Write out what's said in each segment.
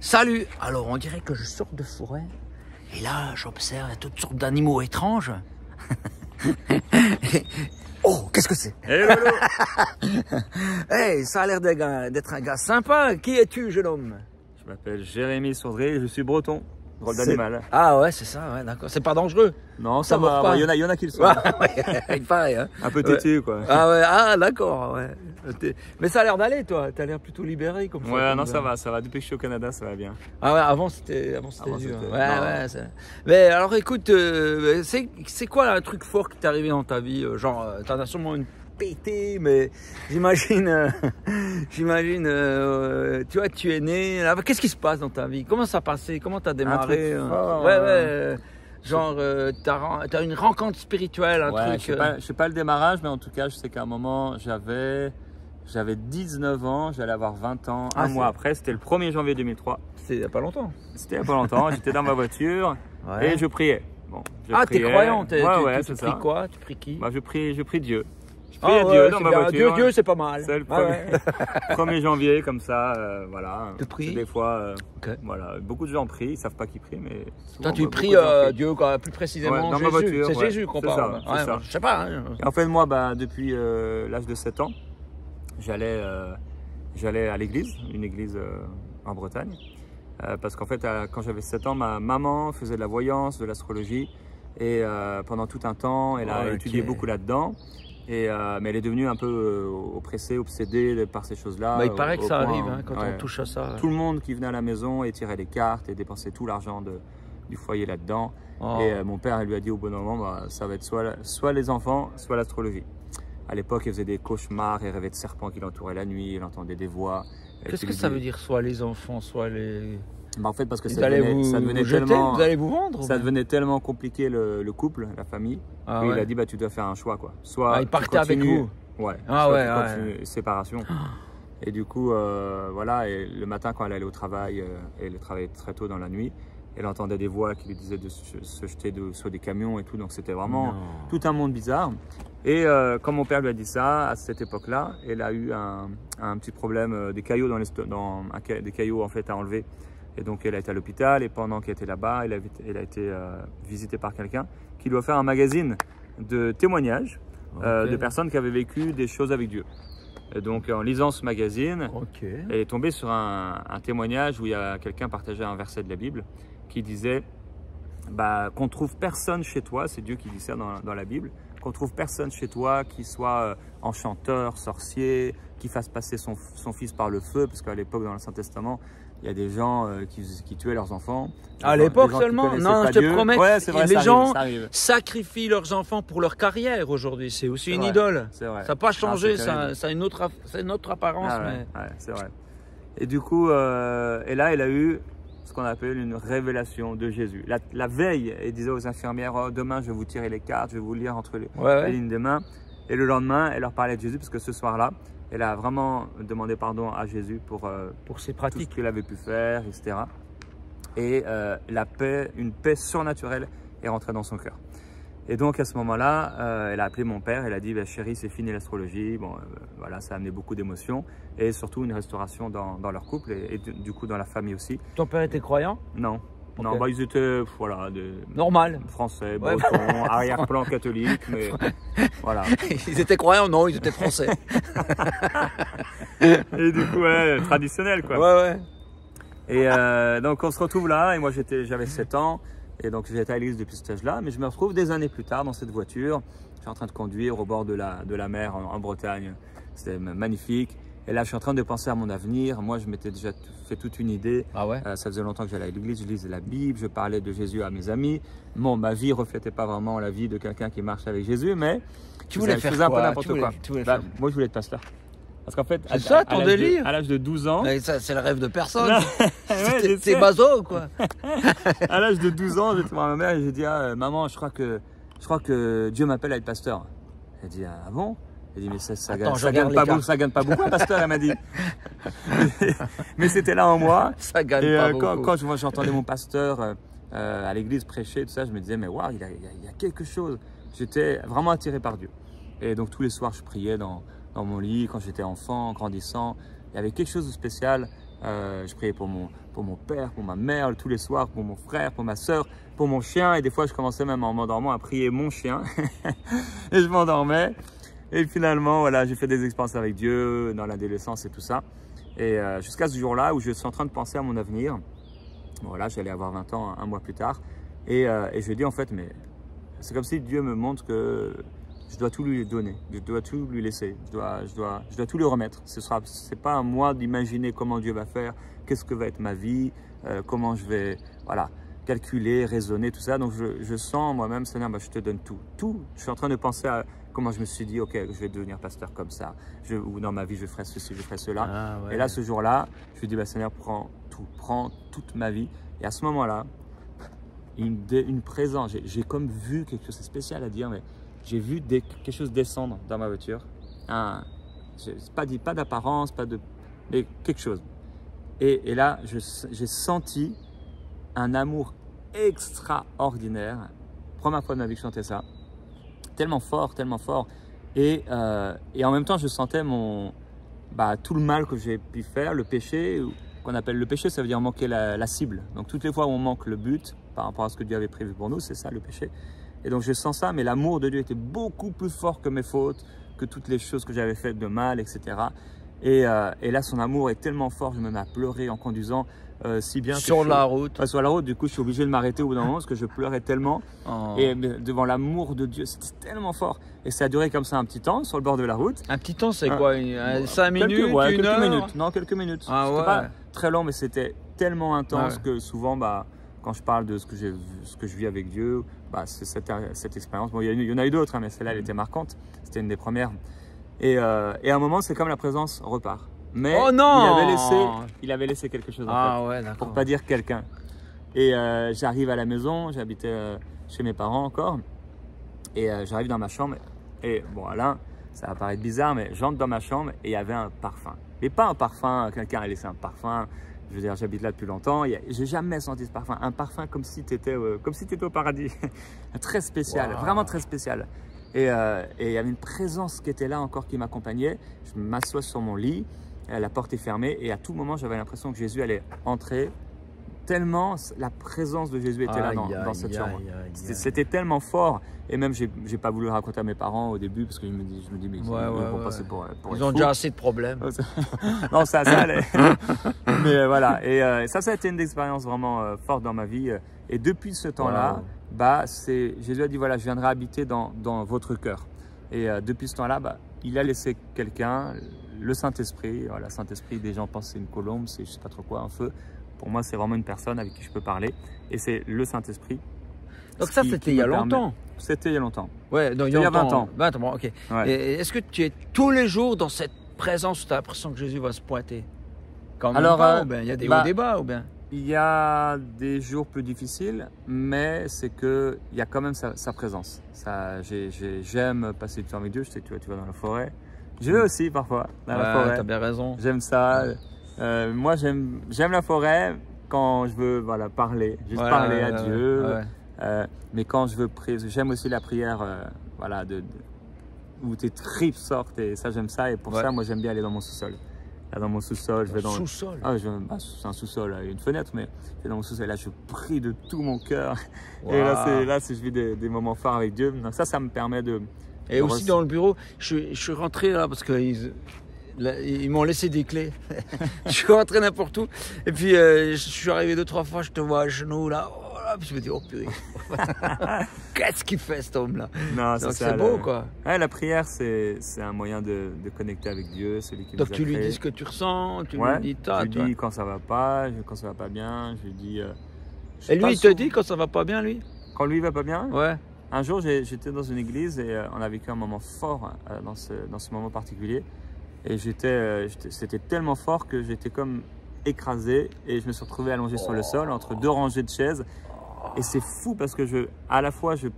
Salut! Alors, on dirait que je sors de forêt. Et là, j'observe toutes sortes d'animaux étranges. Oh, qu'est-ce que c'est? Hey, Lolo. Hey, ça a l'air d'être un gars sympa. Qui es-tu, jeune homme? Je m'appelle Jérémy Saundré et je suis breton. Drôle d'animal. Ah ouais, c'est ça, ouais, d'accord. C'est pas dangereux? Non, ça ça va. pas. Il y en a qui le sont. Il paraît, hein. Un peu têtu, quoi. Ah ouais, ah d'accord, ouais. Mais ça a l'air d'aller, toi. T'as l'air plutôt libéré comme ça. Ouais, non, ça va. Depuis que je suis au Canada, ça va bien. Ah ouais, avant c'était dur. c'était- Ouais. Mais alors écoute, c'est quoi un truc fort qui t'est arrivé dans ta vie? Genre, t'en as sûrement une pété, mais j'imagine, tu vois, tu es né. Qu'est-ce qui se passe dans ta vie? Comment ça a passé? Comment t'as démarré? truc fort, Ouais. Genre, t'as une rencontre spirituelle, un Ouais, truc. je sais pas le démarrage, mais en tout cas, je sais qu'à un moment, j'avais 19 ans, j'allais avoir 20 ans. Un mois après, c'était le 1er janvier 2003. C'était il y a pas longtemps. C'était il n'y a pas longtemps, j'étais dans ma voiture Ouais. et je priais. Bon, T'es croyant? Ouais, tu c'est pries ça. quoi? Tu pries qui? Bah, je prie Dieu. Je Ah prie à ouais, Dieu dans c'est ma bien. voiture. Dieu, c'est pas mal. C'est le Ah ouais. 1er janvier, comme ça, voilà. Tu pries? Des fois, Ok. voilà. Beaucoup de gens prient, ils savent pas qui prie, mais souvent, Toi, tu beaucoup pries de gens prient. Dieu, quoi, plus précisément Ouais, dans ma Jésus. voiture, C'est ouais. Jésus qu'on C'est parle. ça, c'est ça. Je sais pas. Hein. Et en fait, moi, bah, depuis l'âge de 7 ans, j'allais à l'église, une église en Bretagne. Parce qu'en fait, quand j'avais 7 ans, ma maman faisait de la voyance, de l'astrologie. Et pendant tout un temps, elle a étudié beaucoup là-dedans. Mais elle est devenue un peu oppressée, obsédée par ces choses-là. Bah, il paraît que ça point, arrive hein, quand on touche à ça. Tout le monde qui venait à la maison et tirait les cartes et dépensait tout l'argent du foyer là-dedans. Oh. Et mon père elle lui a dit au bon moment, bah, ça va être soit les enfants, soit l'astrologie. À l'époque, il faisait des cauchemars, il rêvait de serpents qui l'entouraient la nuit, il entendait des voix. Qu'est-ce que ça veut dire, soit les enfants, soit les... Bah, en fait, parce que Vous ça allez devenait vous jeter, tellement... vous allez vous vendre? Ça devenait tellement compliqué le couple, la famille. Ah Il ouais. a dit, bah, tu dois faire un choix, quoi. Soit Il tu partait avec continues- vous? Ouais. Ah soit ouais, tu ouais. continues, séparation. Et du coup, voilà, et le matin quand elle allait au travail, elle travaillait très tôt dans la nuit, elle entendait des voix qui lui disaient de se jeter sur des camions et tout, donc c'était vraiment Non. tout un monde bizarre. Et quand mon père lui a dit ça, à cette époque-là, elle a eu un petit problème, des caillots des caillots en fait à enlever. Et donc elle a été à l'hôpital et pendant qu'elle était là-bas, elle a été visitée par quelqu'un qui lui a offert un magazine de témoignages de personnes qui avaient vécu des choses avec Dieu. Et donc en lisant ce magazine, elle est tombée sur un témoignage où il y a quelqu'un partageait un verset de la Bible qui disait bah, qu'on trouve personne chez toi, c'est Dieu qui dit ça dans la Bible, qu'on trouve personne chez toi qui soit enchanteur, sorcier, qui fasse passer son fils par le feu, parce qu'à l'époque dans l'Ancien Testament, il y a des gens qui tuaient leurs enfants. À l'époque seulement? Non, je te promets, ouais, c'est vrai, les gens ça arrive. sacrifient leurs enfants pour leur carrière aujourd'hui. C'est aussi une vrai, idole. c'est vrai. Ça n'a pas changé, c'est ça terrible. a une autre apparence. Ah mais... ouais, c'est vrai. Et du coup, et là, elle a eu ce qu'on appelle une révélation de Jésus. La veille, elle disait aux infirmières, oh, demain je vais vous tirer les cartes, je vais vous lire entre les lignes des mains. Et le lendemain, elle leur parlait de Jésus parce que ce soir-là, elle a vraiment demandé pardon à Jésus pour ses tout pratiques. ce qu'il avait pu faire, etc. Et la paix, une paix surnaturelle est rentrée dans son cœur. Et donc à ce moment-là, elle a appelé mon père, elle a dit bah, chérie, c'est fini l'astrologie. Bon, voilà, ça a amené beaucoup d'émotions et surtout une restauration dans leur couple et du coup dans la famille aussi. Ton père était croyant? Non, Okay. non, bah, ils étaient voilà, Normal. Français, bretons, arrière-plan catholique, mais voilà. Ils étaient croyants? Non, ils étaient français. Et du coup, ouais, traditionnel quoi. Ouais. Et donc on se retrouve là et moi j'avais 7 ans. Et donc j'étais à l'église depuis cet âge-là, mais je me retrouve des années plus tard dans cette voiture. Je suis en train de conduire au bord de la mer en Bretagne. C'était magnifique. Et là, je suis en train de penser à mon avenir. Moi, je m'étais déjà fait toute une idée. Ah ouais? Ça faisait longtemps que j'allais à l'église, je lisais la Bible, je parlais de Jésus à mes amis. Bon, ma vie ne reflétait pas vraiment la vie de quelqu'un qui marche avec Jésus, mais Tu voulais faire faisais un peu quoi? n'importe quoi. Faire... Moi, je voulais être pasteur. Parce qu'en fait, C'est ça ton délire? À l'âge de 12 ans... Mais ça, c'est le rêve de personne. Ouais, c'est maso quoi. À l'âge de 12 ans, j'étais voir ma mère et j'ai dit maman, je crois que Dieu m'appelle à être pasteur. Elle dit ah bon? Elle dit mais ça gagne pas beaucoup un pasteur, elle m'a dit. Mais c'était là en moi. Ça gagne et pas beaucoup. Quand j'entendais mon pasteur à l'église prêcher tout ça, je me disais mais waouh, il y a quelque chose. J'étais vraiment attiré par Dieu. Et donc tous les soirs je priais dans mon lit quand j'étais enfant, grandissant. Il y avait quelque chose de spécial Je priais pour mon père, pour ma mère, tous les soirs, pour mon frère, pour ma soeur, pour mon chien. Et des fois, je commençais même en m'endormant à prier mon chien. Et je m'endormais. Et finalement, voilà, j'ai fait des expériences avec Dieu dans l'adolescence et tout ça. Et jusqu'à ce jour-là où je suis en train de penser à mon avenir. Voilà, j'allais avoir 20 ans un mois plus tard. Et je dis en fait, mais c'est comme si Dieu me montre que je dois tout lui donner, je dois tout lui laisser, je dois tout lui remettre. C'est pas à moi d'imaginer comment Dieu va faire, qu'est-ce que va être ma vie, comment je vais voilà, calculer, raisonner, tout ça. Donc je sens moi-même, Seigneur, je te donne tout. Tout, je suis en train de penser à comment je me suis dit, ok, je vais devenir pasteur comme ça, ou dans ma vie je ferai ceci, je ferai cela. Ah, ouais. Et là, ce jour-là, je lui dis, Seigneur, prends toute ma vie. Et à ce moment-là, une présence, j'ai comme vu quelque chose de spécial à dire, mais j'ai vu quelque chose descendre dans ma voiture. Pas d'apparence, mais quelque chose. Et là, j'ai senti un amour extraordinaire. Première fois de ma vie que je sentais ça. Tellement fort, tellement fort. Et en même temps, je sentais tout le mal que j'ai pu faire, le péché, qu'on appelle le péché, ça veut dire manquer la cible. Donc toutes les fois où on manque le but par rapport à ce que Dieu avait prévu pour nous, c'est ça le péché. Et donc je sens ça, mais l'amour de Dieu était beaucoup plus fort que mes fautes, que toutes les choses que j'avais faites de mal, etc. Et là, son amour est tellement fort, je me mets à pleurer en conduisant, si bien sur la route. Sur la route, du coup, je suis obligé de m'arrêter au bout d'un moment parce que je pleurais tellement. Oh. Et devant l'amour de Dieu, c'était tellement fort. Et ça a duré comme ça un petit temps, sur le bord de la route. Un petit temps, c'est quoi 5 minutes, une heure minutes. Non, quelques minutes. Ah, c'était ouais. Pas très long, mais c'était tellement intense que souvent, quand je parle de ce que je vis avec Dieu, c'est cette expérience. Bon, il y en a eu d'autres, mais celle-là, elle était marquante. C'était une des premières. Et à un moment, c'est comme la présence repart. Mais oh non, il avait laissé quelque chose pour pas dire quelqu'un. Et j'arrive à la maison, j'habitais chez mes parents encore. Et j'arrive dans ma chambre. Et bon, Alain, ça va paraître bizarre, mais j'entre dans ma chambre et il y avait un parfum. Mais pas un parfum, quelqu'un a laissé un parfum. Je veux dire, j'habite là depuis longtemps. J'ai jamais senti ce parfum. Un parfum comme si tu étais au paradis. Très spécial, vraiment très spécial. Et il y avait une présence qui était là encore qui m'accompagnait. Je m'assois sur mon lit, la porte est fermée et à tout moment j'avais l'impression que Jésus allait entrer. Tellement la présence de Jésus était là dans cette chambre. C'était tellement fort. Et même, j'ai pas voulu raconter à mes parents au début parce que je me dis mais ils vont passer pour ils ont déjà assez de problèmes. Non, ça allait. Mais voilà. Et ça a été une expérience vraiment forte dans ma vie. Et depuis ce temps-là, Jésus a dit voilà, je viendrai habiter dans votre cœur. Et depuis ce temps-là, il a laissé quelqu'un, le Saint-Esprit. Voilà, Saint-Esprit, des gens pensent que c'est une colombe, c'est je sais pas trop quoi, un feu. Pour moi, c'est vraiment une personne avec qui je peux parler. Et c'est le Saint-Esprit. Donc ça, c'était il y a longtemps. C'était il y a longtemps. Ouais, donc il y a 20 ans. 20 ans, ok. Ouais. Est-ce que tu es tous les jours dans cette présence où tu as l'impression que Jésus va se pointer? Alors, ou bien il y a des hauts débats ou bien? Il y a des jours plus difficiles, mais c'est qu'il y a quand même sa présence. J'aime passer du temps avec Dieu. Je sais que tu vas dans la forêt. Je vais aussi parfois dans la forêt. Tu as bien raison. J'aime ça. Moi, j'aime la forêt quand je veux parler, parler à Dieu. Mais quand je veux prier, j'aime aussi la prière où tes tripes sortent. Et ça, j'aime ça. Et pour ça, moi, j'aime bien aller dans mon sous-sol. Là, dans mon sous-sol, je vais dans le sous-sol. C'est un sous-sol, il y a une fenêtre, mais je vais dans mon sous-sol. Là, je prie de tout mon cœur. Wow. Et là, je vis des moments forts avec Dieu. Donc ça me permet de. Et aussi dans le bureau, je suis rentré là parce que ils m'ont laissé des clés. Je suis rentré n'importe où. Et puis, je suis arrivé 2-3 fois, je te vois à genoux là. Oh, là puis je me dis, oh purée. Qu'est-ce qu'il fait cet homme-là? Non, c'est beau quoi. Ouais, la prière, c'est un moyen de connecter avec Dieu, celui qui nous a créés. Donc tu lui dis ce que tu ressens, tu lui dis je lui dis quand ça va pas bien, je lui dis... Et lui, il te dit quand ça va pas bien, lui? Quand lui, il va pas bien? Ouais. Un jour, j'étais dans une église et on a vécu un moment fort dans ce moment particulier. Et c'était tellement fort que j'étais comme écrasé et je me suis retrouvé allongé sur le sol entre 2 rangées de chaises. Et c'est fou parce que à la fois je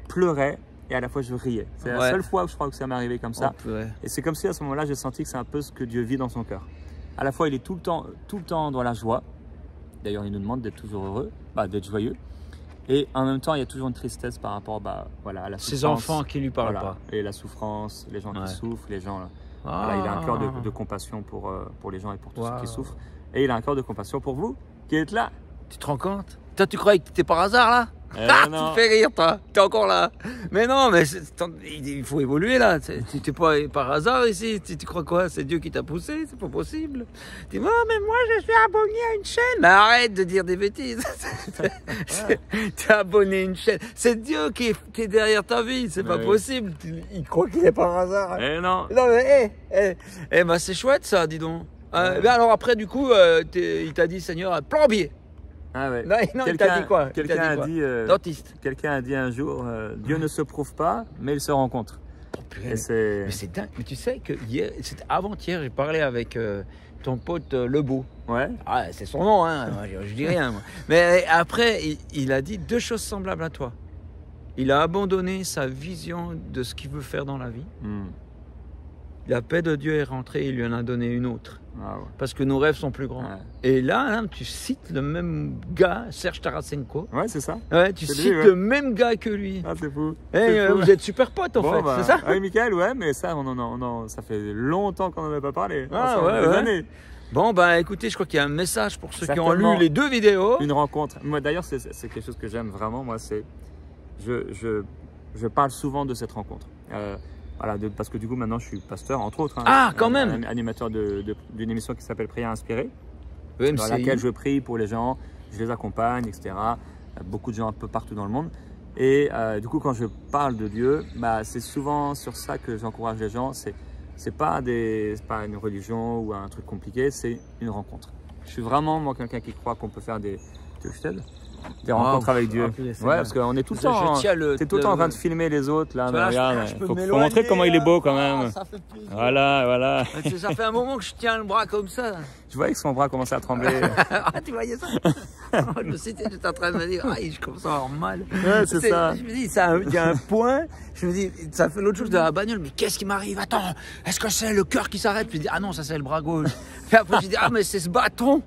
pleurais et à la fois je riais. C'est la seule fois où je crois que ça m'est arrivé comme ça. Et c'est comme si à ce moment-là, j'ai senti que c'est un peu ce que Dieu vit dans son cœur. À la fois, il est tout le temps dans la joie. D'ailleurs, il nous demande d'être toujours heureux, d'être joyeux. Et en même temps, il y a toujours une tristesse par rapport à la souffrance. Ces enfants qui lui parlent pas. Et la souffrance, les gens qui souffrent, les gens... il a un cœur de compassion pour les gens et pour tous ceux qui souffrent. Et il a un cœur de compassion pour vous qui êtes là. Tu te rends compte? Toi, tu croyais que t'étais par hasard là? Eh Tu non. me fais rire, toi. T'es encore là. Mais non, mais il faut évoluer là. Tu t'es pas par hasard ici. Tu crois quoi? C'est Dieu qui t'a poussé? C'est pas possible. Tu dis, oh, mais moi, je suis abonné à une chaîne. Mais arrête de dire des bêtises. T'es abonné à une chaîne. C'est Dieu qui est derrière ta vie. C'est pas Oui. possible. Il croit qu'il est par hasard. Eh non. Non, mais, bah, c'est chouette ça, dis donc. Ben alors après, du coup, il t'a dit, Seigneur, plombier. Ah ouais. Non, il t'a dit quoi? Quelqu'un a dit, Dentiste. quelqu'un a dit un jour, Dieu ne se prouve pas, mais il se rencontre. Et c'est... Mais c'est dingue. Mais tu sais que hier, c'était avant-hier, j'ai parlé avec ton pote Lebeau. Ouais. Ah, c'est son nom, hein. Moi, je dis rien. Moi. Mais après, il a dit deux choses semblables à toi. Il a abandonné sa vision de ce qu'il veut faire dans la vie. La paix de Dieu est rentrée, il lui en a donné une autre. Ah ouais. Parce que nos rêves sont plus grands. Ouais. Et là, hein, tu cites le même gars, Serge Tarasenko. Ouais, c'est ça. Ouais, tu C'est cites lui, ouais. le même gars que lui. Ah, c'est fou. Eh, C'est fou. vous êtes super potes en Bon, fait, bah, c'est ça? Oui, Michael, ouais, mais ça, ça fait longtemps qu'on n'en a pas parlé. Ah, Ça fait ouais, des ouais. années. Bon, bah écoutez, je crois qu'il y a un message pour ceux qui ont Certainement. lu les deux vidéos. Une rencontre. Moi, d'ailleurs, c'est quelque chose que j'aime vraiment. Moi, c'est. Je parle souvent de cette rencontre. Voilà, parce que du coup, maintenant, je suis pasteur, entre autres. Hein. Ah, quand même. Animateur d'une émission qui s'appelle Prière inspirée, Oui, dans laquelle je prie pour les gens, je les accompagne, etc. Beaucoup de gens un peu partout dans le monde. Et du coup, quand je parle de Dieu, bah, c'est souvent sur ça que j'encourage les gens. C'est pas une religion ou un truc compliqué, c'est une rencontre. Je suis vraiment, moi, quelqu'un qui croit qu'on peut faire des... Tu veux que je t'aide ? Des rencontres avec Dieu. Okay, Ouais, parce qu'on est tout le temps. T'es tout le temps en train de filmer les autres là. Mais regarde, faut montrer comment il est beau quand même. Ça fait plaisir. Voilà. Ça fait un moment que je tiens le bras comme ça. Tu vois que son bras commençait à trembler. Ah, tu voyais ça? Je me suis dit, j'étais en train de me dire, ah, je commence à avoir mal. Ouais, c'est ça. Je me dis, il y a un point, je me dis, ça fait l'autre jour de la bagnole, mais qu'est-ce qui m'arrive? Attends, est-ce que c'est le cœur qui s'arrête? Puis je dis, ah non, ça c'est le bras gauche. Puis après, je dis, ah, mais c'est ce bâton.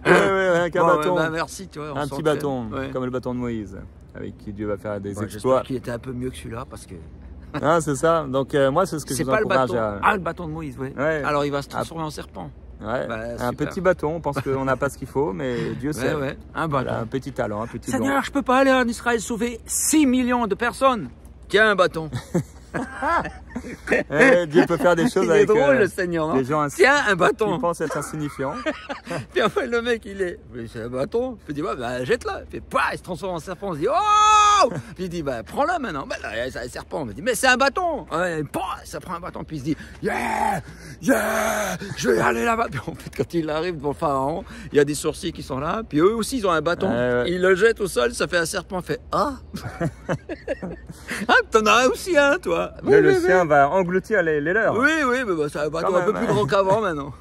Ouais, avec un bâton. Bah, merci, tu vois. Un petit bâton, ouais. comme le bâton de Moïse, avec qui Dieu va faire des Ouais, exploits. j'espère qu'il était un peu mieux que celui-là, parce que. Ah, c'est ça. Donc, moi, c'est ce que je C'est vous pas le encourage bâton. à. Ah, le bâton de Moïse, oui. Ouais. Alors, il va se transformer en serpent. Ouais, Bah, un super. petit bâton. On pense qu'on n'a pas ce qu'il faut, mais Dieu sait. Ouais, un bâton. Voilà, un petit talent, un petit don. Seigneur, je peux pas aller en Israël sauver 6 millions de personnes. Tiens, un bâton. Dieu peut faire des choses Il avec est drôle, le Seigneur, non? des gens Tiens, un qui bâton. pensent être insignifiants. Puis après, le mec, il est. Mais c'est un bâton. Puis il dit, ouais, bah, jette-le. Puis, il se transforme en serpent. On se dit, oh! Puis il dit, bah, prends-le maintenant. Bah, là, c'est un serpent. Il dit, mais c'est un bâton. Ouais, ça prend un bâton. Puis il se dit, yeah, je vais aller là-bas. Puis en fait, quand il arrive devant le pharaon, il y a des sorciers qui sont là. Puis eux aussi, ils ont un bâton. Ouais. Ils le jettent au sol. Ça fait un serpent. Il fait, ah! Ah, t'en as aussi un, toi. Mais le sien va engloutir les leurs. Oui, mais bah, c'est un bâton Quand un peu même, plus grand qu'avant maintenant.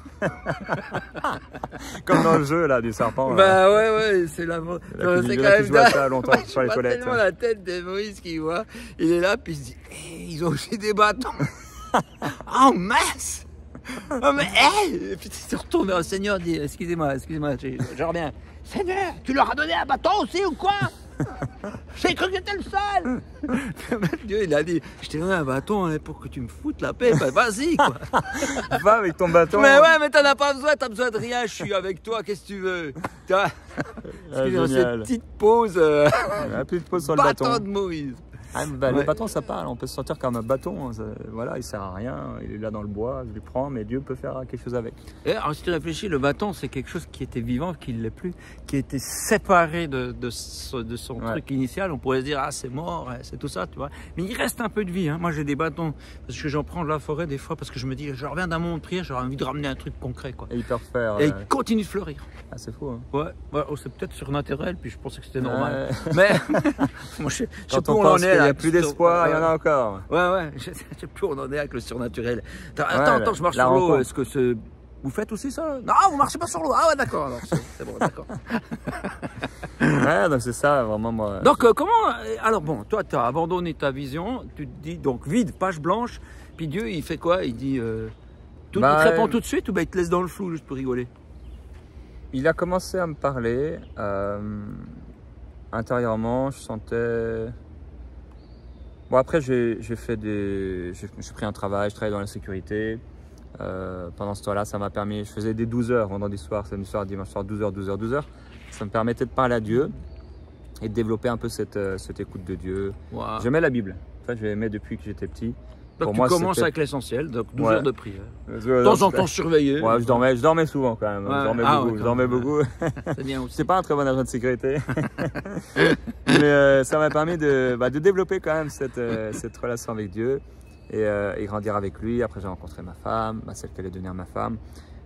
Comme dans le jeu là, du serpent. Bah ouais, c'est la Il y en a qui c'est jouent quand même à ça longtemps Ouais, sur les je vois toilettes. tellement la tête de Moïse qui voit. Il est là, puis il se dit, ils ont aussi des bâtons. Oh mince! Oh mais Et puis il se retourne vers le Seigneur, dit, excusez-moi, je reviens. Seigneur, tu leur as donné un bâton aussi ou quoi? J'ai cru que j'étais le seul. Dieu, il a dit, je t'ai donné un bâton hein, pour que tu me foutes la paix. Bah, vas-y, quoi. Va avec ton bâton. Mais ouais, mais t'en as pas besoin, t'as besoin de rien, je suis avec toi, qu'est-ce que tu veux? Tu vois, excusez-moi, cette génial. petite pause. Un petit pause sur le bâton. de Moïse. Ah, bah, le Ouais. bâton, ça parle. On peut se sentir comme un bâton. Voilà, il sert à rien. Il est là dans le bois. Je le prends, mais Dieu peut faire quelque chose avec. Et alors, si tu réfléchis, le bâton, c'est quelque chose qui était vivant, qui ne l'est plus, qui était séparé de son Ouais. truc initial. On pourrait se dire, ah, c'est mort, c'est tout ça, tu vois. Mais il reste un peu de vie. Hein. Moi, j'ai des bâtons, parce que j'en prends de la forêt des fois, parce que je me dis, je reviens d'un moment de prière, j'aurais envie de ramener un truc concret, quoi. Et il peut refaire. Et il continue de fleurir. Ah, c'est fou. Hein. Ouais, oh, c'est peut-être surnaturel, puis je pensais que c'était normal. Ouais. Mais, moi, je sais Quand plus où on on pense en qu'il est n'y là. a plus d'espoir, il y en a encore. Ouais, je sais plus où on en est avec le surnaturel. Attends, je marche la sur l'eau. rencontre. Est-ce que c'est. Vous faites aussi ça? Non, vous marchez pas sur l'eau. Ah ouais, d'accord. Alors, c'est bon, d'accord. Ouais, donc c'est ça, vraiment, moi. Donc, comment. Alors, bon, toi, tu as abandonné ta vision. Tu te dis, donc, vide, page blanche. Puis Dieu, il fait quoi? Il dit. Il te répond tout de suite ou ben, il te laisse dans le flou juste pour rigoler? Il a commencé à me parler. Intérieurement, je sentais. Bon, après, j'ai pris un travail, je travaille dans la sécurité. Pendant ce temps-là, ça m'a permis, je faisais des 12 heures vendredi soir, samedi soir, dimanche soir, 12 heures, 12 heures, 12 heures. Ça me permettait de parler à Dieu et de développer un peu cette écoute de Dieu. Wow. J'aimais la Bible. En fait, je l'aimais depuis que j'étais petit. Donc Pour tu moi, commences c'était- avec l'essentiel, donc 12 Ouais. heures de prière. De De temps en temps surveillé. Ouais, je dormais souvent quand même. Ouais. Je dormais Ah, beaucoup. ouais, je quand dormais même. beaucoup. C'est bien aussi. C'est pas un très bon agent de sécurité. Mais ça m'a permis de développer quand même cette relation avec Dieu et grandir avec lui. Après, j'ai rencontré ma femme, celle qui allait devenir ma femme,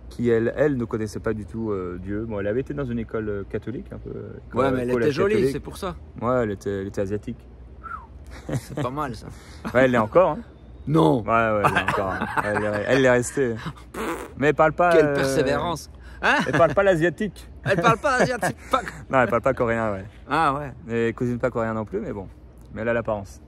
qui elle ne connaissait pas du tout Dieu. Bon, elle avait été dans une école catholique un peu. Ouais, mais elle collège était jolie, catholique. c'est pour ça. Ouais, elle était asiatique. C'est pas mal ça. Ouais, elle l'est encore. Hein. Non. Ouais, elle l'est encore. Hein. Elle l'est restée. Mais elle parle pas. Quelle persévérance. Hein? Elle parle pas l'asiatique. Elle parle pas asiatique. Pas... Non, elle parle pas coréen, ouais. Ah ouais. Et cousine pas coréen non plus, mais bon. Mais elle a l'apparence.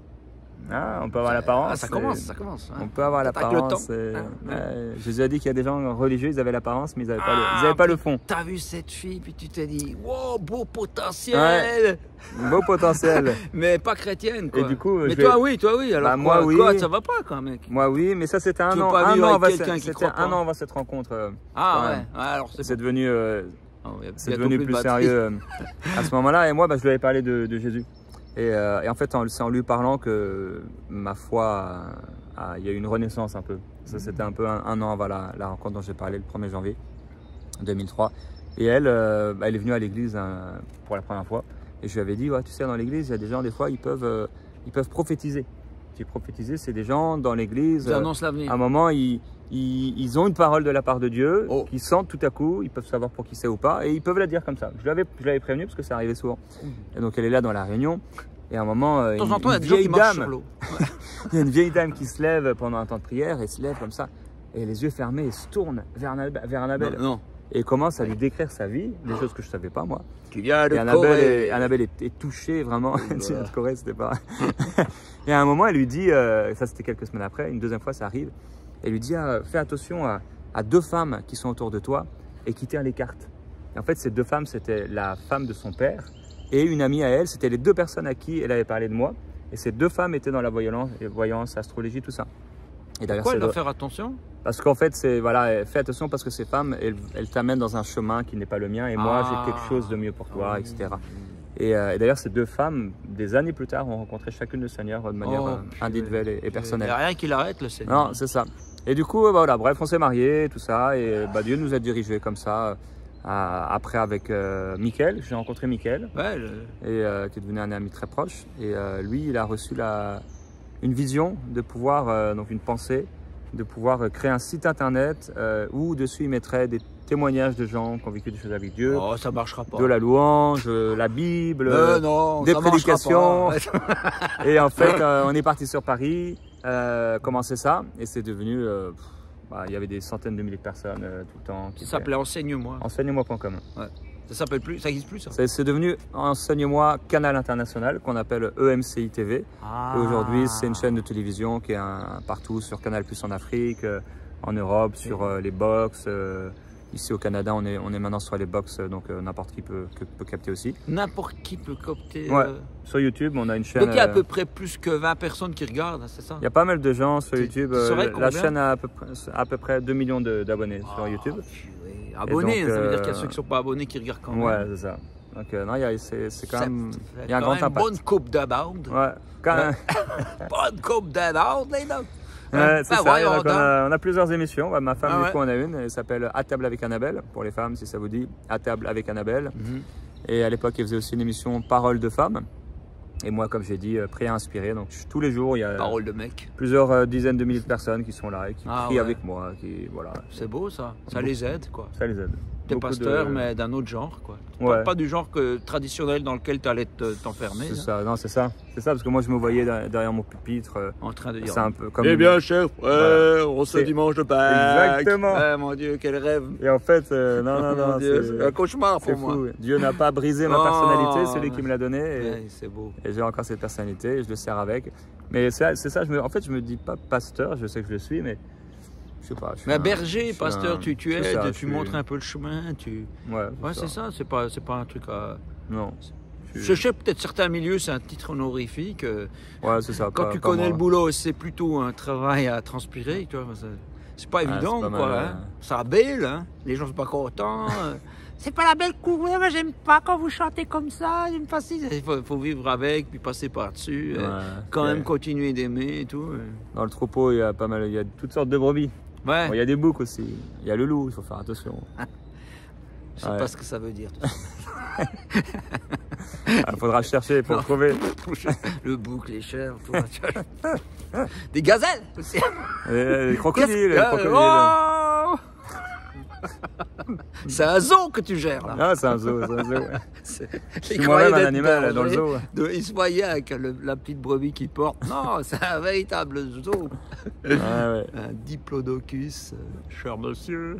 Ah, on peut avoir l'apparence. Ah, ça commence. Hein. On peut avoir T'attaques l'apparence. le temps. Ouais, Jésus a dit qu'il y a des gens religieux, ils avaient l'apparence, mais ils n'avaient Ah, pas le fond. T'as vu cette fille, puis tu t'es dit, wow, beau potentiel. Beau potentiel. Mais pas chrétienne, quoi. Et du coup, mais je toi, vais- oui, toi, oui. Alors, Bah, moi, quoi, oui. quoi, ça va pas, quand, mec. Moi, oui, mais ça, c'était Tu veux un an. pas Un vivre an avec avant quelqu'un qui c'était croit pas. un an avant cette rencontre. Ah quand ouais. même. Alors, c'est C'est bon. devenu, Ah, il y a c'est bientôt devenu plus de plus batterie. sérieux à ce moment-là. Et moi, je lui avais parlé de Jésus. Et en fait, c'est en lui parlant que ma foi, il y a eu une renaissance un peu. Ça, c'était un peu un an avant la rencontre dont j'ai parlé le 1er janvier 2003. Et elle est venue à l'église pour la première fois. Et je lui avais dit, ouais, tu sais, dans l'église, il y a des gens, des fois, ils peuvent prophétiser. Qui prophétiser, c'est des gens dans l'église. Ils annoncent l'avenir. À un moment, ils ont une parole de la part de Dieu, Oh. qu'ils sentent tout à coup, ils peuvent savoir pour qui c'est ou pas, et ils peuvent la dire comme ça. Je l'avais prévenu parce que ça arrivait souvent. Et donc elle est là dans la réunion, et à un moment, De temps en temps, il y a des gens qui marchent sur l'eau. il y a une vieille dame qui se lève pendant un temps de prière, et se lève comme ça, et les yeux fermés, et se tourne vers Annabelle, Non. et commence à lui décrire sa vie, des choses que je savais pas moi. Tu viens de Et Corée. Annabelle est touchée vraiment. Oh là. De Corée, c'était pas. Et à un moment, elle lui dit, ça c'était quelques semaines après, une deuxième fois ça arrive, elle lui dit fais attention à deux femmes qui sont autour de toi et qui tirent les cartes. Et en fait, ces deux femmes, c'était la femme de son père et une amie à elle. C'était les deux personnes à qui elle avait parlé de moi. Et ces deux femmes étaient dans la voyance, astrologie, tout ça. Et d'ailleurs, Pourquoi elle doit faire attention? parce qu'en fait, fais attention parce que ces femmes, elles t'amènent dans un chemin qui n'est pas le mien et moi, j'ai quelque chose de mieux pour toi, etc. Et d'ailleurs, ces deux femmes, des années plus tard, ont rencontré chacune le Seigneur de manière individuelle et Il n'y personnelle. a rien qui l'arrête, le Seigneur. Non, c'est ça. Et du coup, voilà, bref, on s'est mariés, tout ça, et Dieu nous a dirigés comme ça. Après, avec Mickaël, j'ai rencontré Mickaël, Ouais, et qui est devenu un ami très proche. Et lui, il a reçu une vision de pouvoir, donc une pensée, de pouvoir créer un site internet où dessus il mettrait des témoignages de gens qui ont vécu des choses avec Dieu, oh, ça marchera pas. de la louange, la Bible, non, des ça marchera prédications. pas. Et en fait, on est parti sur Paris, commencer ça, et c'est devenu, il y avait des centaines de milliers de personnes tout le temps. Ça s'appelait Enseigne-moi. Enseigne-moi.com. Ça s'appelle plus, ça n'existe plus, ça. C'est devenu Enseigne-moi Canal International, qu'on appelle EMCI TV. Ah. Et aujourd'hui, c'est une chaîne de télévision qui est partout sur Canal+ en Afrique, en Europe, sur les box. Ici au Canada, on est maintenant sur les box, donc n'importe qui peut capter aussi. N'importe qui peut copter. Ouais. Sur YouTube, on a une chaîne. Donc il y a à peu près plus que 20 personnes qui regardent, c'est ça? Il y a pas mal de gens sur YouTube. saurais La combien chaîne a à peu près 2 millions d'abonnés sur YouTube. Purée. Abonnés, donc, ça veut dire qu'il y a ceux qui ne sont pas abonnés qui regardent quand même. Ouais, c'est ça. Donc non, c'est quand même. Il y a un quand grand même impact. bonne coupe de bande. Ouais, quand même. Bonne coupe de bande, les gars. Ouais, c'est Ben ça. voyons Donc, on a plusieurs émissions. Ouais, ma femme, Ah du ouais. coup, on a une. Elle s'appelle À table avec Annabelle, pour les femmes, si ça vous dit. À table avec Annabelle. Et à l'époque, elle faisait aussi une émission Parole de femmes. Et moi, comme j'ai dit, prêt à inspirer. Donc tous les jours, il y a Parole de mec. plusieurs dizaines de milliers de personnes qui sont là et qui prient ouais. avec moi. Voilà, C'est beau ça. Ça les aide quoi. ça les aide. T'es Beaucoup pasteur, de- mais d'un autre genre quoi. Ouais. Pas du genre traditionnel dans lequel tu allais t'enfermer. C'est là, ça, non, c'est ça. C'est ça, parce que moi, je me voyais derrière mon pupitre. En train de dire. C'est un peu comme. Eh bien, cher frère, on se C'est- dimanche de Pâques. Exactement. Ah, mon Dieu, quel rêve. Et en fait, non, Mon Dieu, c'est un cauchemar c'est pour moi. fou. Dieu n'a pas brisé ma Oh, personnalité, celui qui me l'a donné. Ouais, c'est beau. Et j'ai encore cette personnalité et je le sers avec. Mais c'est ça, en fait, je me dis pas pasteur, je sais que je le suis, mais je sais pas. Mais berger, pasteur, tu c'est aides, ça, tu montres un peu le chemin. Ouais, Ouais, c'est ça, c'est pas un truc à. Non. Je sais peut-être certains milieux, c'est un titre honorifique. Ouais, c'est ça. Quand pas- tu pas connais moi. le boulot, c'est plutôt un travail à transpirer. Tu vois, C'est pas évident, c'est pas quoi. mal, Hein. Ça belle, hein. Les gens sont pas contents. C'est pas la belle couleur, moi j'aime pas quand vous chantez comme ça. J'aime pas si. Faut vivre avec, puis passer par-dessus. Quand même continuer d'aimer et tout. Dans le troupeau, il y a pas mal, il y a toutes sortes de brebis. Ouais. Bon, il y a des boucs aussi. Il y a le loup, il faut faire attention. Je sais pas ce que ça veut dire. Tout ça. Il faudra chercher pour trouver. Le bouc, les chèvres, tout. Des gazelles aussi. Les crocodiles, les crocodiles. Oh c'est un zoo que tu gères là. Ah, c'est un zoo, c'est un zoo. Ouais. Je suis Il moi-même croyait un d'être animal dans le berger, zoo. Il se voyait avec la petite brebis qu'il porte. Non, c'est un véritable zoo. Ouais, ouais. Un diplodocus, cher monsieur.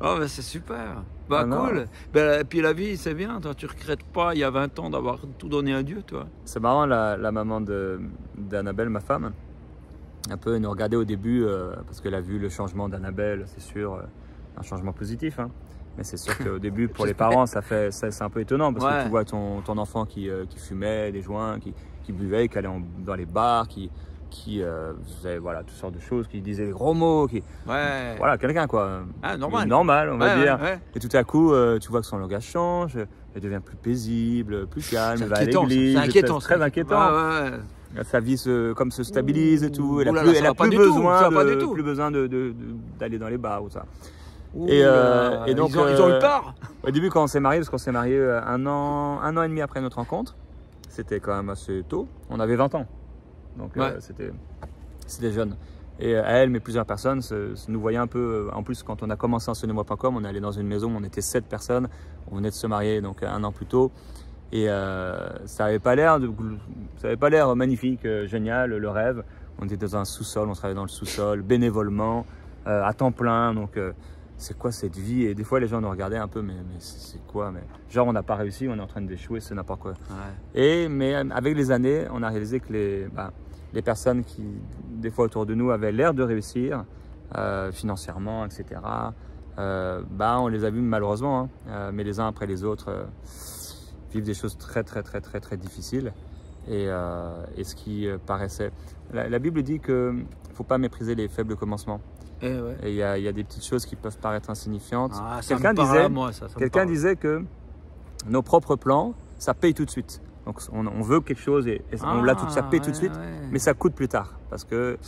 Oh, mais c'est super. Bah, Ah, cool. Ben, et puis la vie, c'est bien. Toi, tu regrettes pas, il y a 20 ans, d'avoir tout donné à Dieu, toi. C'est marrant, la maman d'Annabelle, ma femme, un peu nous regardait au début parce qu'elle a vu le changement d'Annabelle, c'est sûr, un changement positif. Hein. Mais c'est sûr qu'au début, pour les parents, c'est un peu étonnant parce que tu vois ton enfant qui fumait des joints, qui buvait, qui allait dans les bars, qui faisait voilà, toutes sortes de choses, qui disait des gros mots, voilà, quelqu'un quoi. Ah, normal. Normal, on va dire. Ouais. Et tout à coup, tu vois que son langage change, elle devient plus paisible, plus calme, elle va à l'église. C'est inquiétant. C'est très inquiétant. Ouais. Sa vie se stabilise et tout. Elle Oulala, a plus besoin de d'aller dans les bars ou ça. Ouh, Et donc, ils ont eu peur. Au début, quand on s'est mariés, parce qu'on s'est mariés un an et demi après notre rencontre, c'était quand même assez tôt. On avait 20 ans. Donc c'était jeune. Et elle, mais plusieurs personnes, nous voyaient un peu. En plus, quand on a commencé enseignez-moi.com, on allait dans une maison où on était 7 personnes. On venait de se marier donc un an plus tôt. Et ça n'avait pas l'air magnifique, génial, le rêve. On était dans un sous-sol, on travaillait dans le sous-sol, bénévolement, à temps plein. Donc c'est quoi cette vie? Et des fois, les gens nous regardaient un peu, mais c'est quoi? Mais genre, on n'a pas réussi, on est en train d'échouer, c'est n'importe quoi. Ouais. Mais avec les années, on a réalisé que les personnes qui, des fois autour de nous, avaient l'air de réussir financièrement, etc., on les a vus malheureusement, hein, mais les uns après les autres vivent des choses très difficiles. Et ce qui paraissait... La Bible dit qu'il ne faut pas mépriser les faibles commencements. Et il y a des petites choses qui peuvent paraître insignifiantes. Quelqu'un disait que nos propres plans, ça paye tout de suite. Donc on veut quelque chose et ça paye tout de suite, mais ça coûte plus tard parce que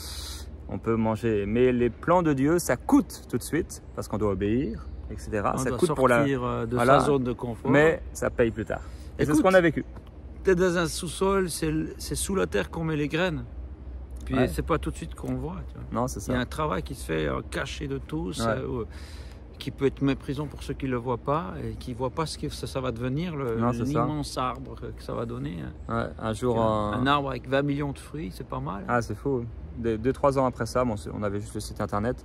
on peut manger. Mais les plans de Dieu, ça coûte tout de suite parce qu'on doit obéir, etc. Ça coûte pour de sa zone de confort. Mais ça paye plus tard. Et c'est ce qu'on a vécu. Tu es dans un sous-sol, c'est sous la terre qu'on met les graines. Puis c'est pas tout de suite qu'on voit. Tu vois. Non, c'est ça. Il y a un travail qui se fait caché de tous, qui peut être méprisant pour ceux qui ne le voient pas et qui ne voient pas ce que ça va devenir, l'immense arbre que ça va donner. Ouais, un jour, un arbre avec 20 millions de fruits, c'est pas mal. Ah, c'est fou. 2-3 ans après ça, on avait juste le site internet.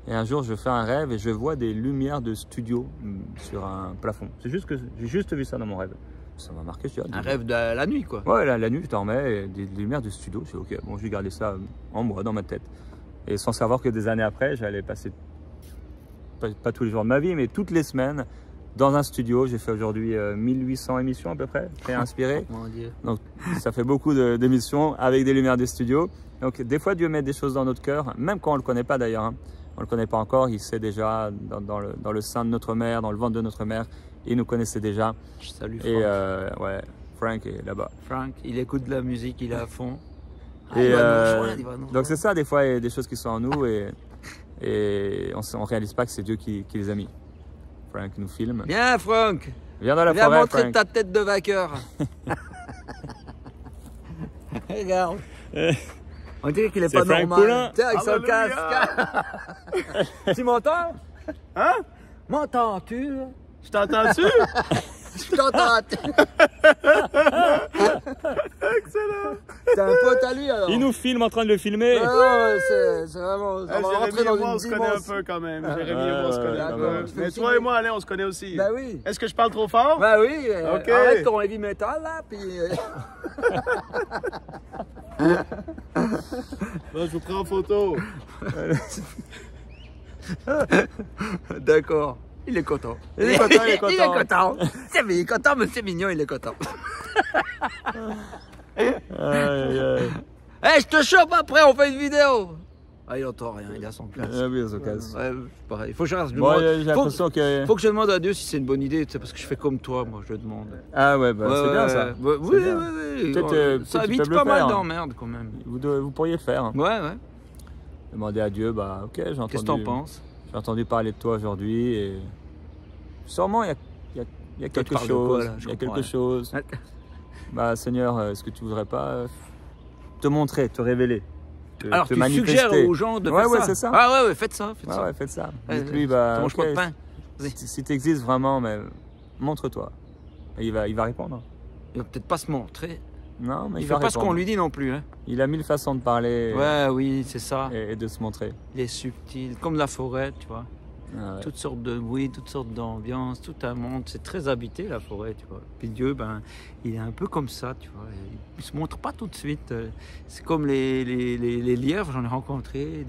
Et un jour, je fais un rêve et je vois des lumières de studio sur un plafond. C'est juste que j'ai juste vu ça dans mon rêve. Ça m'a marqué. Un rêve de la nuit, quoi. Ouais, la nuit, je dormais, et des lumières de studio. Je suis ok, bon, je vais garder ça en moi, dans ma tête. Et sans savoir que des années après, j'allais passer, pas tous les jours de ma vie, mais toutes les semaines, dans un studio. J'ai fait aujourd'hui 1800 émissions à peu près, très inspiré. Mon Dieu. Donc, ça fait beaucoup d'émissions avec des lumières de studio. Donc, des fois, Dieu met des choses dans notre cœur, même quand on ne le connaît pas d'ailleurs. Hein. On ne le connaît pas encore, il sait déjà dans le sein de notre mère, dans le ventre de notre mère. Il nous connaissait déjà. Je salue Franck. Et Frank est là-bas. Frank, il écoute de la musique, il est à fond. Donc c'est ça, des fois, il y a des choses qui sont en nous et on ne réalise pas que c'est Dieu qui les a mis. Frank nous filme. Viens Franck. Viens dans la forêt, forêt, montrer Frank. ta tête de vainqueur. Regarde. On dirait qu'il est pas Frank normal. Poulin. Tiens, avec son casque. Tu m'entends? Hein? M'entends-tu? Je t'entends-tu? Je t'entends. Excellent! T'es un pote à lui alors? Il nous filme en train de le filmer. Non, c'est vraiment. Ça va rentrer dans on une se connaît un peu quand même. Jérémy et moi, on se connaît un peu. Mais toi et moi, Alain, on se connaît aussi. Bah oui. Est-ce que je parle trop fort? Bah oui. Ok. Arrête ton heavy metal là, puis. Bon, je vous prends en photo. D'accord. Il est content. Il est content, il est content. Il est content. Il est content, mais c'est mignon, il est content. Aïe, aïe. Hey, je te chope après, on fait une vidéo. Ah, il entend rien, il est à son place. Ah oui, à son casse. Ouais, pareil. Faut que je Bon, j'ai l'impression que... faut que je demande à Dieu si c'est une bonne idée, parce que je fais comme toi, moi, je le demande. Ah ouais, bah, c'est bien ça. Oui, oui. Ça évite pas mal d'emmerdes quand même. Vous pourriez le faire. Ouais, ouais. Demander à Dieu, bah ok, j'ai entendu... Qu'est-ce que t'en penses? J'ai entendu parler de toi aujourd'hui et... Sûrement, il y a quelque chose. Il y a quelque chose. Bah Seigneur, est-ce que tu voudrais pas te montrer, te révéler? Alors, tu suggères aux gens de faire ça. Ouais, c'est ça. Ah ouais, faites ça. Ouais, faites ça. Dites-lui, bah, tu manges pas de pain. Si tu existes vraiment, mais montre-toi. Et il va répondre. Il va peut-être pas se montrer. Non, mais il fait pas ce qu'on lui dit non plus. Hein. Il a 1000 façons de parler. Ouais, oui, c'est ça. Et de se montrer. Il est subtil, comme la forêt, tu vois. Ah ouais. Toutes sortes de bruits, toutes sortes d'ambiances, tout un monde. C'est très habité la forêt, tu vois. Puis Dieu, ben, il est un peu comme ça, tu vois. Il se montre pas tout de suite. C'est comme les lièvres, j'en ai rencontré,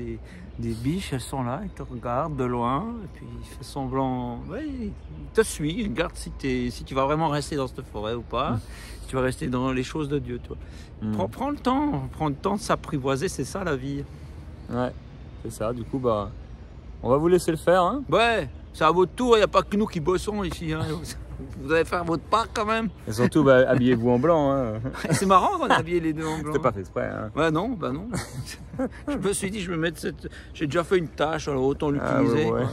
des biches, elles sont là, ils te regardent de loin, et puis il fait semblant. Ouais, il te suit, il regarde si tu vas vraiment rester dans cette forêt ou pas. Si tu vas rester dans les choses de Dieu, tu vois. Prends le temps de s'apprivoiser, c'est ça la vie. Ouais, c'est ça. Du coup, bah. On va vous laisser le faire. Hein. Ouais, c'est à votre tour, il n'y a pas que nous qui bossons ici. Hein. Vous allez faire votre part quand même. Et surtout, bah, habillez-vous en blanc. Hein. C'est marrant qu'on a habillé les deux en blanc. C'était pas fait exprès. Hein. Ouais, non, bah non. Je me suis dit, je vais mettre cette... J'ai déjà fait une tâche, alors autant l'utiliser. Ouais.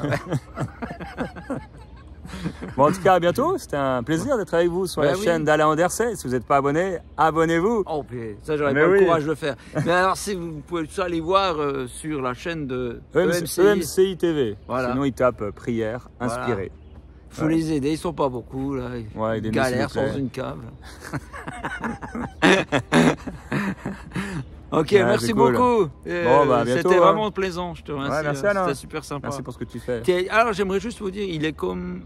Bon, en tout cas, à bientôt. C'était un plaisir d'être avec vous sur la chaîne d'Alain Anderset. Si vous n'êtes pas abonné, abonnez-vous. Oh, puis ça, j'aurais pas le courage de le faire. Mais alors, si vous pouvez tout aller voir sur la chaîne de EMCI TV. Voilà. Sinon, ils tapent prière inspirée. Il faut les aider, ils sont pas beaucoup. Là. Ils galèrent sans une cave. Ok, merci beaucoup. Bon, bah, c'était vraiment plaisant, je te remercie. Ouais, merci Alain. C'était super sympa. Merci pour ce que tu fais. Alors, j'aimerais juste vous dire, il est comme...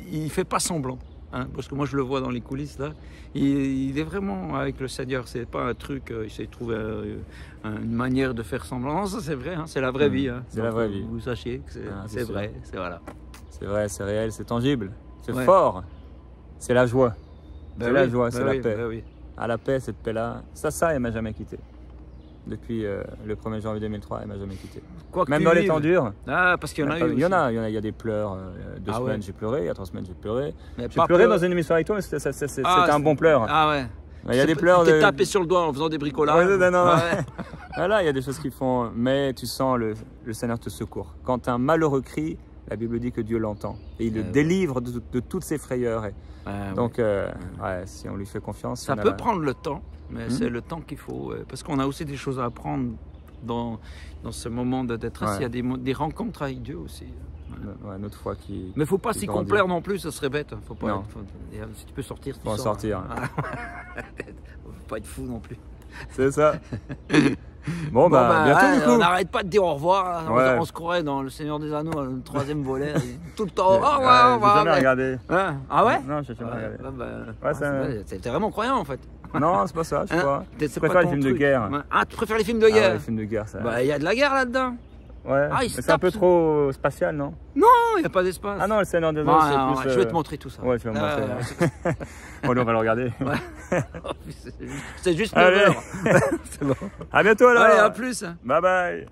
Il fait pas semblant. Hein, parce que moi, je le vois dans les coulisses, là. Il est vraiment avec le Seigneur. C'est pas un truc, il s'est trouvé une manière de faire semblant. Non, ça, c'est vrai. Hein, c'est la vraie vie. Hein. C'est la vraie vie. Vous sachiez que c'est vrai. C'est voilà. C'est vrai, c'est réel, c'est tangible. C'est fort. C'est la joie. C'est la joie, c'est la paix. À la paix, cette paix-là, ça, elle m'a jamais quitté. Depuis le 1er janvier 2003, elle m'a jamais quitté. Même dans les temps durs. Ah, parce qu'il y en a eu. Il y a des pleurs. 2 semaines, j'ai pleuré. Il y a 3 semaines, j'ai pleuré. J'ai pleuré pleur... dans une émission avec toi, mais c'était un bon pleur. Ah ouais. Il y a des pleurs. Tu t'es tapé sur le doigt en faisant des bricolages. Non. Voilà, il y a des choses qui font. Mais tu sens le Seigneur te secourt. Quand un malheureux crie, la Bible dit que Dieu l'entend. Et il le délivre de toutes ses frayeurs. Donc, si on lui fait confiance. Ça peut prendre le temps. Mais c'est le temps qu'il faut, parce qu'on a aussi des choses à apprendre dans ce moment d'être assis. Il y a des rencontres avec Dieu aussi. Une autre fois qui. Mais il ne faut pas s'y complaire non plus, ça serait bête. Faut pas si tu peux sortir, tu sors. Sortir. Faut pas être fou non plus. C'est ça. Bon, bientôt du coup. On n'arrête pas de dire au revoir. On se croirait dans Le Seigneur des Anneaux, le 3e volet. Tout le temps. Au revoir, au revoir. J'ai jamais regardé. Ah ouais? Non, j'ai jamais regardé. T'es vraiment croyant en fait. Non, c'est pas ça, je crois. Je préfère les films de guerre. Ah, tu préfères les films de guerre? Les films de guerre, ça. Bah, il y a de la guerre là-dedans. Ouais, mais c'est un peu trop spatial, non? Non, il n'y a pas d'espace. Ah non, le Seigneur des Anneaux, c'est plus... Je vais te montrer tout ça. Ouais, tu vas me montrer. Bon, on va le regarder. C'est juste 9 heures. C'est bon. À bientôt alors. Allez, à plus. Bye bye.